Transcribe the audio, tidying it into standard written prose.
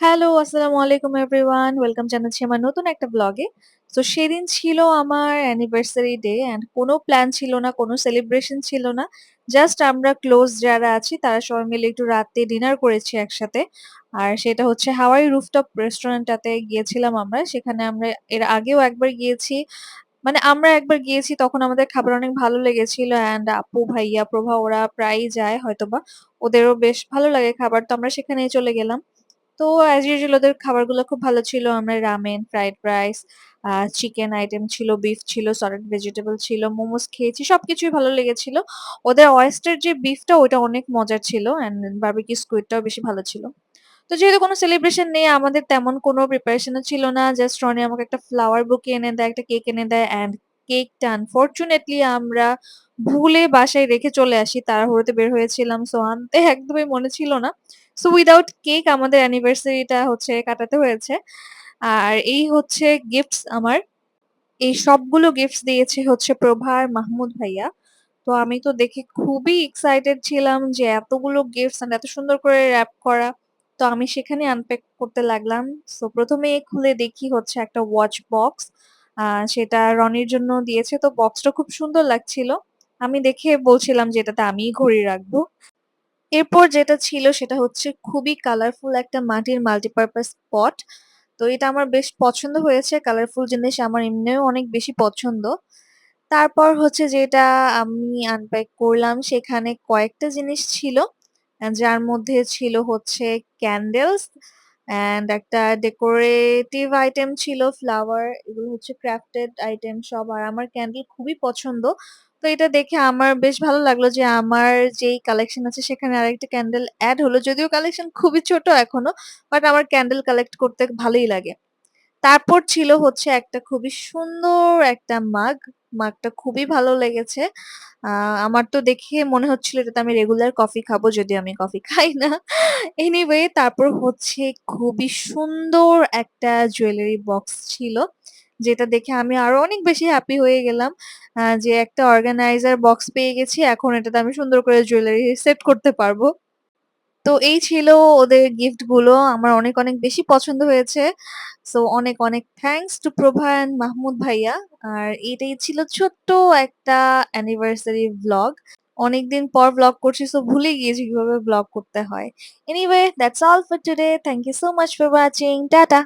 Hello, আসসালামু আলাইকুম everyone. Welcome জানাচ্ছি আমার নতুন একটা ব্লগে। সো সেদিন ছিল আমার অ্যানিভার্সারি ডে অ্যান্ড কোনো প্ল্যান ছিল না, কোনো সেলিব্রেশন ছিল না। জাস্ট আমরা ক্লোজ যারা আছি তারা সবাই মিলে একটু রাতে ডিনার করেছি একসাথে। আর সেটা হচ্ছে হাওয়াই রুফটপ রেস্টুরেন্টটাতে গিয়েছিলাম আমরা। সেখানে আমরা এর আগেও একবার গিয়েছি। মানে আমরা একবার গিয়েছি তখন আমাদের খাবার অনেক ভালো লেগেছিল অ্যান্ড আপু, ভাইয়া, প্রভা ওরা প্রায়ই যায় হয়তোবা। ওদেরও বেশ ভালো লাগে খাবার। তো আমরা সেখানেই চলে গেলাম। তো অ্যাজ ইউজুয়াল ওদের খাবারগুলো খুব ভালো ছিল। আমরা ramen, fried rice, chicken item ছিল, বিফ ছিল, সটেড ভেজিটেবল ছিল, মোমোস খেয়েছি। সবকিছুই ভালো লেগেছিল। ওদের oyster যে বিফটা ওইটা অনেক মজার ছিল অ্যান্ড বারবিকিউ স্কুইডটাও বেশি ভালো ছিল। তো যেহেতু কোনো সেলিব্রেশন নেই আমাদের তেমন কোনো প্রিপারেশনও ছিল না। জাস্ট রনি আমাকে একটা ফ্লাওয়ার বুকে এনে দেয়, একটা কেক এনে দেয় অ্যান্ড কেকটা আনফরচুনেটলি আমরা ভুলে বাসায় রেখে চলে আসি। তাড়াহুড়োতে বের হয়েছিলাম। সো আনতে একদমই মনে ছিল না। সো উইথআউট কেক আমাদের অ্যানিভার্সারিটা হচ্ছে কাটাতে হয়েছে। আর এই হচ্ছে গিফটস আমার। এই সবগুলো গিফটস দিয়েছে হচ্ছে প্রভা আর মাহমুদ ভাইয়া। তো আমি তো দেখে খুবই এক্সাইটেড ছিলাম যে এতগুলো গিফটস এন্ড এত সুন্দর করে র‍্যাপ করা। তো আমি সেখানে আনপ্যাক করতে লাগলাম। সো ১ম এ খুলে দেখি হচ্ছে একটা ওয়াচ বক্স। সেটা রনির জন্য দিয়েছে। তো বক্সটা খুব সুন্দর লাগছিল। আমি দেখে বলছিলাম যে এটাতে আমিই ঘড়ি রাখবো। এরপর যেটা ছিল সেটা হচ্ছে খুবই কালারফুল একটা মাটির মাল্টিপারপাস পট। তো এটা আমার বেশ পছন্দ হয়েছে। কালারফুল জিনিস আমার এমনিও অনেক বেশি পছন্দ। তারপর হচ্ছে যেটা আমি আনপ্যাক করলাম সেখানে কয়েকটা জিনিস ছিল। যার মধ্যে ছিল হচ্ছে ক্যান্ডেলস অ্যান্ড একটা ডেকোরেটিভ আইটেম ছিল ফ্লাওয়ার। এগুলো হচ্ছে ক্রাফটেড আইটেম সব। আর আমার ক্যান্ডেল খুবই পছন্দ। তো এটা দেখে আমার বেশ ভালো লাগলো যে আমার যেই কালেকশন আছে সেখানে আরেকটা ক্যান্ডেল এড হলো। যদিও কালেকশন খুবই ছোট এখনো। বাট আমার ক্যান্ডেল কালেক্ট করতে ভালোই লাগে। তারপর ছিল হচ্ছে একটা খুবই সুন্দর একটা মাগ। মাগটা খুবই ভালো লেগেছে। আ আমার তো দেখে মনে হচ্ছিল এটাতে আমি রেগুলার কফি খাবো যদিও আমি কফি খাই না। এনিওয়ে তারপর হচ্ছে খুবই সুন্দর একটা জুয়েলারি বক্স ছিল। যেটা দেখে আমি আরো অনেক বেশি হ্যাপি হয়ে গেলাম। যে একটা অর্গানাইজার বক্স পেয়ে গেছি। এখন এটাতে আমি সুন্দর করে জুয়েলারি সেট করতে পারবো। তো এই ছিল ওদের গিফট গুলো। আমার অনেক, অনেক বেশি পছন্দ হয়েছে। সো অনেক, অনেক thanks to Prabha and Mahmud ভাইয়া। আর এটাই ছিল ছোট্ট একটা অ্যানিভার্সারি ভ্লগ। অনেকদিন পর ভ্লগ করছি সো ভুলে গিয়েছি কিভাবে ভ্লগ করতে হয়। Anyway that's all for today. Thank you so much for watching. Tata.